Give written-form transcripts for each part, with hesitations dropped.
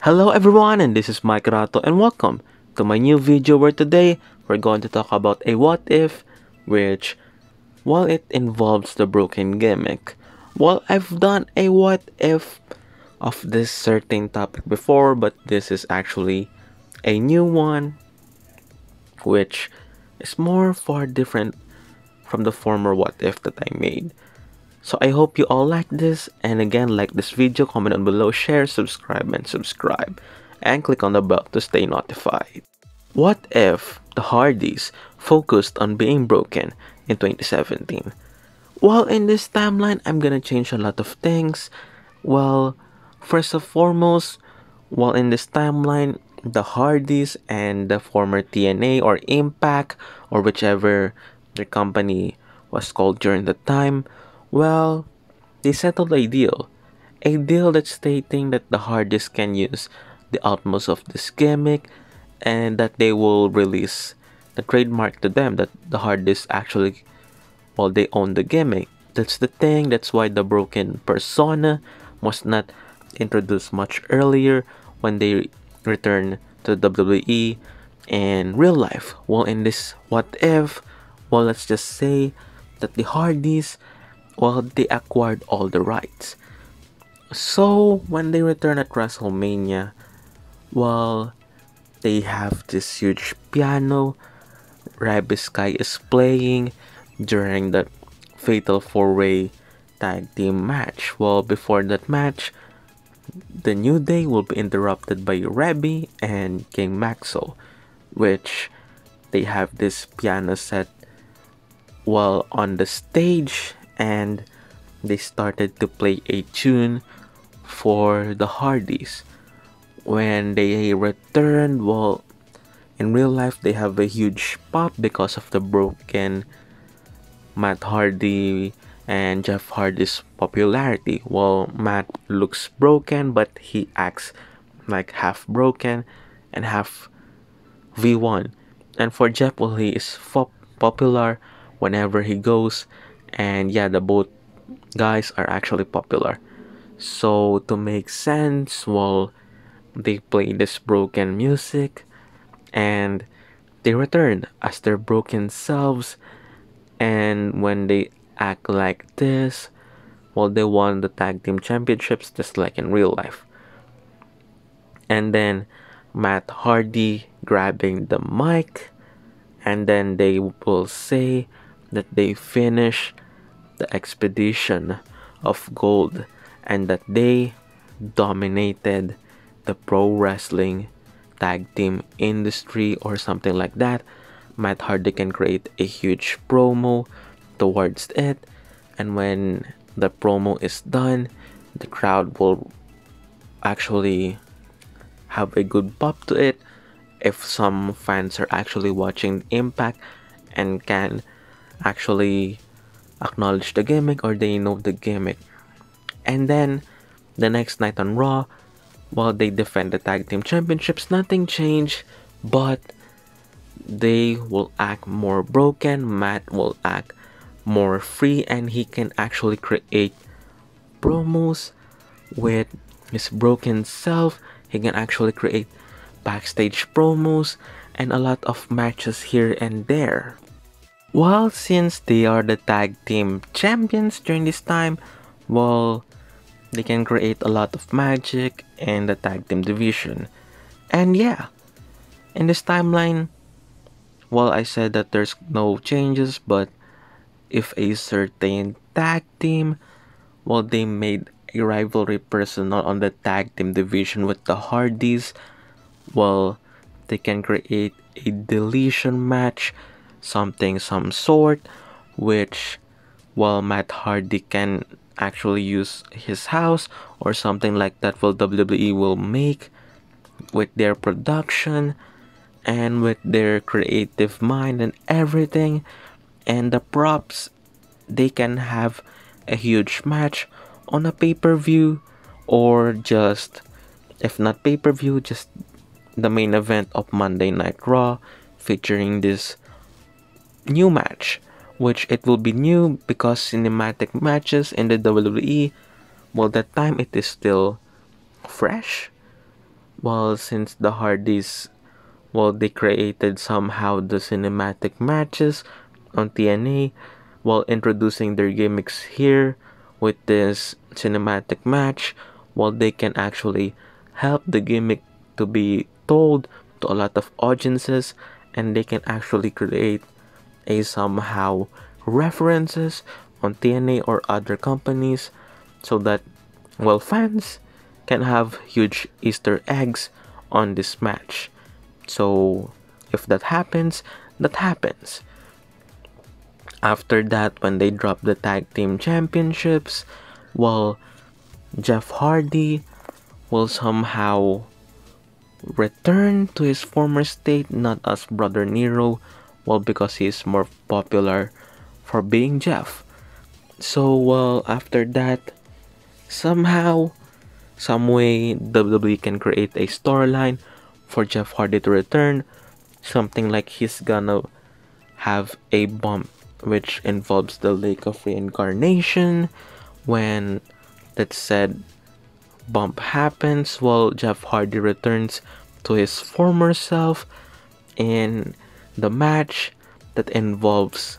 Hello everyone, and this is Mikeratto, and welcome to my new video where today we're going to talk about a what if, which, while it involves the broken gimmick, I've done a what if of this certain topic before, but this is actually a new one, which is more far different from the former what if that I made. So I hope you all like this, and again, like this video, comment down below, share, subscribe, and click on the bell to stay notified. What if the Hardys focused on being broken in 2017? Well, in this timeline, I'm gonna change a lot of things. Well, first and foremost, in this timeline, the Hardys and the former TNA or Impact or whichever their company was called during the time, well, they settled a deal that's stating that the Hardys can use the utmost of this gimmick and that they will release the trademark to them, that the Hardys actually, they own the gimmick. That's the thing, that's why the broken persona was not introduced much earlier when they returned to WWE in real life. Well, in this what if, let's just say that the Hardys, they acquired all the rights. So when they return at WrestleMania, they have this huge piano. Sky is playing during the Fatal 4-Way Tag Team match. Well, before that match, the New Day will be interrupted by Rebby and King Maxo, which they have this piano set on the stage, and they started to play a tune for the Hardys. When they returned, in real life they have a huge pop because of the broken Matt Hardy and Jeff Hardy's popularity. Well, Matt looks broken, but he acts like half broken and half V1. And for Jeff, he is popular whenever he goes, and yeah, the both guys are actually popular. So to make sense, they play this broken music and they return as their broken selves, and when they act like this, they won the tag team championships just like in real life. And then Matt Hardy grabbing the mic, and then they will say that they finish the expedition of gold and that they dominated the pro wrestling tag team industry or something like that. Matt Hardy can create a huge promo towards it, and when the promo is done, the crowd will actually have a good pop to it if some fans are actually watching Impact and can actually acknowledge the gimmick or they know the gimmick. And then the next night on Raw, they defend the tag team championships. Nothing changed, but they will act more broken. Matt will act more free, and he can actually create promos with his broken self. He can actually create backstage promos and a lot of matches here and there. Well, since they are the tag team champions during this time, they can create a lot of magic in the tag team division. And yeah, in this timeline, I said that there's no changes, but if a certain tag team, they made a rivalry personal on the tag team division with the Hardys, they can create a deletion match, some sort, which Matt Hardy can actually use his house or something like that. WWE will make with their production and with their creative mind and everything, and the props, they can have a huge match on a pay-per-view, or just, if not pay-per-view, just the main event of Monday Night Raw, featuring this new match, which it will be new because cinematic matches in the WWE, that time it is still fresh. Well, since the Hardys, well, they created somehow the cinematic matches on TNA while introducing their gimmicks here with this cinematic match, while they can actually help the gimmick to be told to a lot of audiences, and they can actually create a somehow references on TNA or other companies so that, well, fans can have huge Easter eggs on this match. So if that happens, that happens. After that, when they drop the tag team championships, well, Jeff Hardy will somehow return to his former state, not as Brother Nero, well, because he is more popular for being Jeff. So, well, after that, somehow, some way, WWE can create a storyline for Jeff Hardy to return. Something like he's gonna have a bump which involves the Lake of Reincarnation. When that said bump happens, well, Jeff Hardy returns to his former self in the match that involves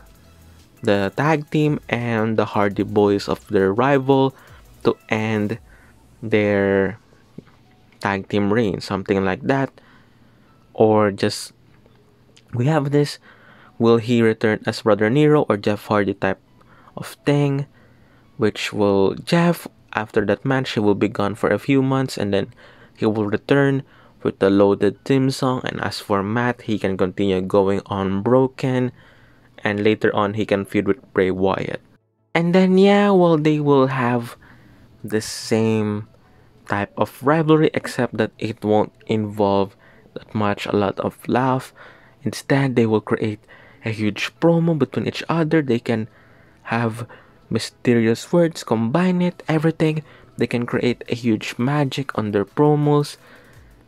the tag team and the Hardy Boys of their rival to end their tag team reign, something like that. Or just, we have this, will he return as Brother Nero or Jeff Hardy type of thing, which will Jeff, after that match, he will be gone for a few months and then he will return with the loaded theme song. And as for Matt, he can continue going on Broken, and later on he can feud with Bray Wyatt. And then yeah, well, they will have the same type of rivalry, except that it won't involve that much a lot of laugh. Instead, they will create a huge promo between each other. They can have mysterious words, combine it, everything. They can create a huge magic on their promos.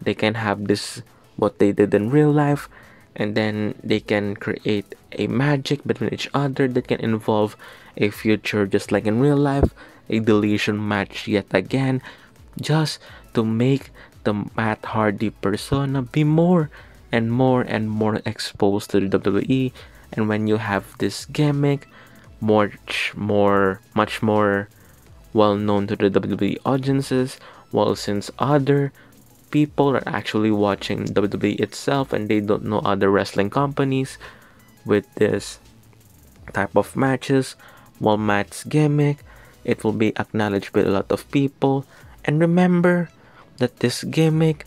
They can have this, what they did in real life, and then they can create a magic between each other that can involve a future, just like in real life, a deletion match yet again, just to make the Matt Hardy persona be more and more and more exposed to the WWE. And when you have this gimmick much more well known to the WWE audiences, while since other people are actually watching WWE itself and they don't know other wrestling companies with this type of matches, while Matt's gimmick, it will be acknowledged by a lot of people. And remember that this gimmick,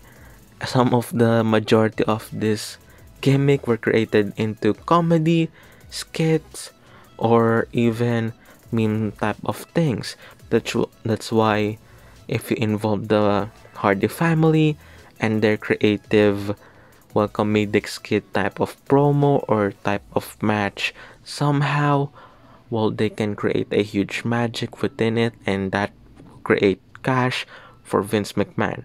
some of the majority of this gimmick were created into comedy, skits, or even meme type of things. That's why if you involve the Hardy family and their creative, well, comedic skit type of promo or type of match, somehow, well, they can create a huge magic within it, and that will create cash for Vince McMahon.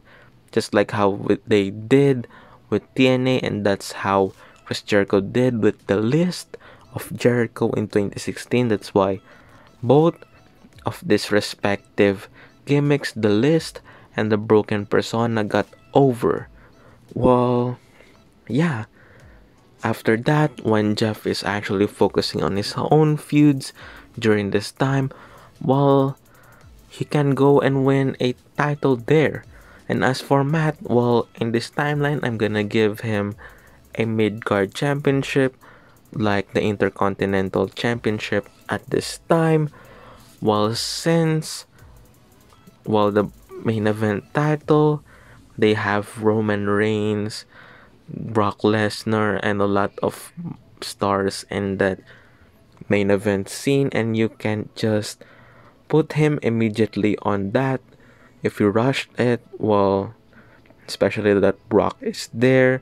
Just like how they did with TNA, and that's how Chris Jericho did with the list of Jericho in 2016. That's why both of these respective gimmicks, the list and the broken persona, got over. Well, yeah. After that, when Jeff is actually focusing on his own feuds during this time, well, he can go and win a title there. And as for Matt, well, in this timeline, I'm gonna give him a mid-card championship, like the Intercontinental Championship at this time. While since, well, the main event title, they have Roman Reigns, Brock Lesnar, and a lot of stars in that main event scene, and you can just put him immediately on that. If you rushed it, well, especially that Brock is there,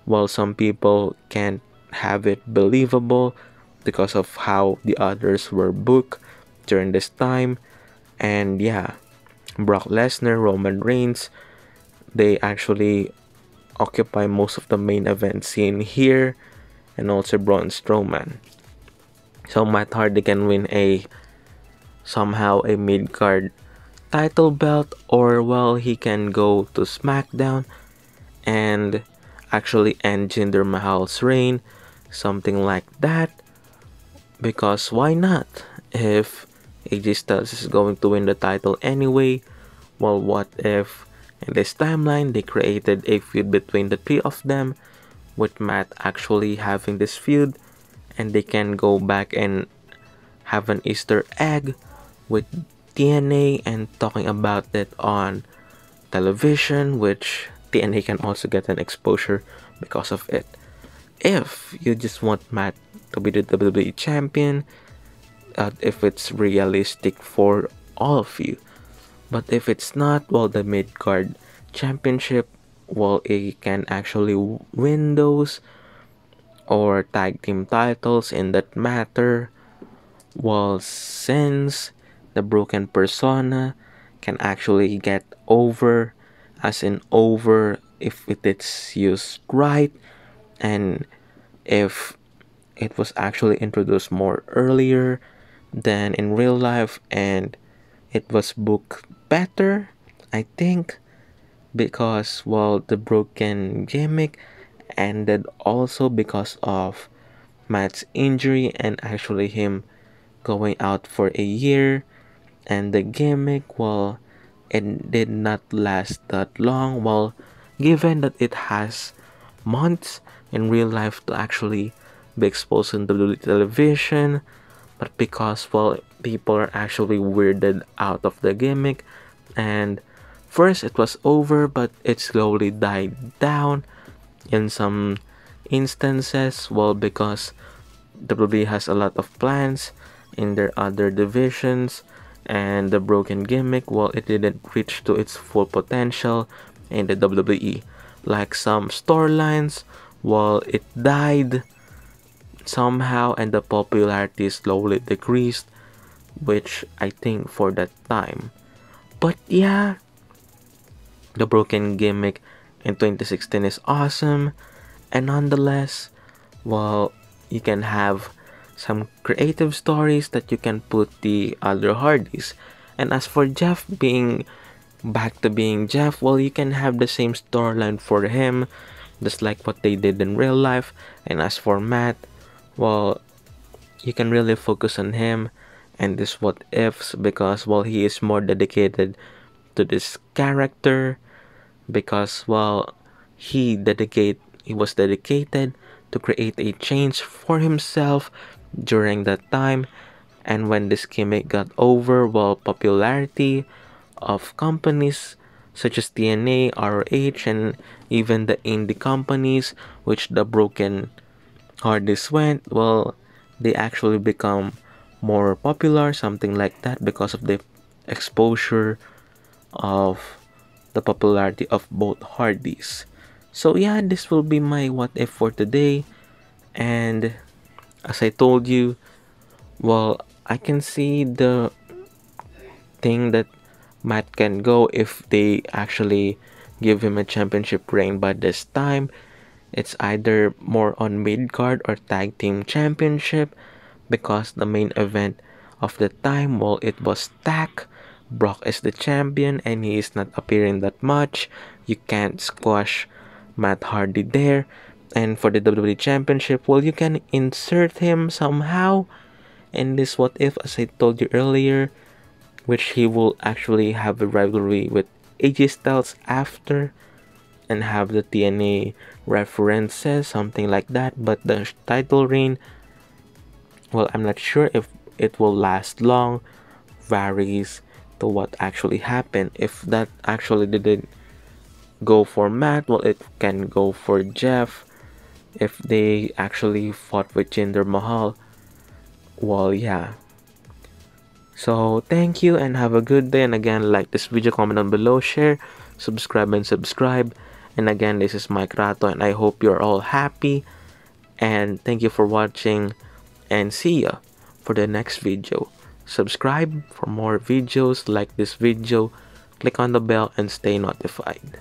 while some people can't have it believable because of how the others were booked during this time. And yeah, Brock Lesnar, Roman Reigns, they actually occupy most of the main event scene here, and also Braun Strowman. So Matt Hardy can win a somehow a mid-card title belt, or well, he can go to SmackDown and actually end Jinder Mahal's reign, something like that. Because why not? If AJ Styles is going to win the title anyway, well, what if in this timeline they created a feud between the three of them, with Matt actually having this feud, and they can go back and have an Easter egg with TNA and talking about it on television, which TNA can also get an exposure because of it. If you just want Matt to be the WWE champion, if it's realistic for all of you. But if it's not, well, the mid-card championship, well, it can actually win those, or tag team titles in that matter. Well, since the broken persona can actually get over, as in over, if it is used right, and if it was actually introduced more earlier than in real life, and it was booked better, I think, because, well, the broken gimmick ended also because of Matt's injury and actually him going out for a year, and the gimmick, well, it did not last that long, well, given that it has months in real life to actually be exposed on the television, but because, well, people are actually weirded out of the gimmick, and first it was over, but it slowly died down in some instances, well, because WWE has a lot of plans in their other divisions, and the broken gimmick, well, it didn't reach to its full potential in the WWE. Like some storylines, well, it died somehow, and the popularity slowly decreased, which I think for that time. But yeah, the broken gimmick in 2016 is awesome, and nonetheless, well, you can have some creative stories that you can put the other Hardys. And as for Jeff being back to being Jeff, well, you can have the same storyline for him, just like what they did in real life. And as for Matt, well, you can really focus on him and this what ifs, because, well, he is more dedicated to this character, because, well, he was dedicated to create a change for himself during that time. And when this gimmick got over, well, popularity of companies such as TNA, ROH, and even the indie companies which the broken Hardys went, well, they actually become more popular, something like that, because of the exposure of the popularity of both Hardys. So yeah, this will be my what if for today. And as I told you, well, I can see the thing that Matt can go if they actually give him a championship reign, but this time it's either more on mid card or tag team championship, because the main event of the time, well, it was Tack. Brock is the champion and he is not appearing that much. You can't squash Matt Hardy there. And for the WWE Championship, well, you can insert him somehow in this what if, as I told you earlier, which he will actually have a rivalry with AJ Styles after, and have the TNA references, something like that. But the title reign, well, I'm not sure if it will last long, varies to what actually happened. If that actually didn't go for Matt, well, it can go for Jeff. If they actually fought with Jinder Mahal, well, yeah. So thank you and have a good day. And again, like this video, comment down below, share, subscribe, and again, this is Mikeratto, and I hope you're all happy, and thank you for watching, and see ya for the next video. Subscribe for more videos like this video, click on the bell, and stay notified.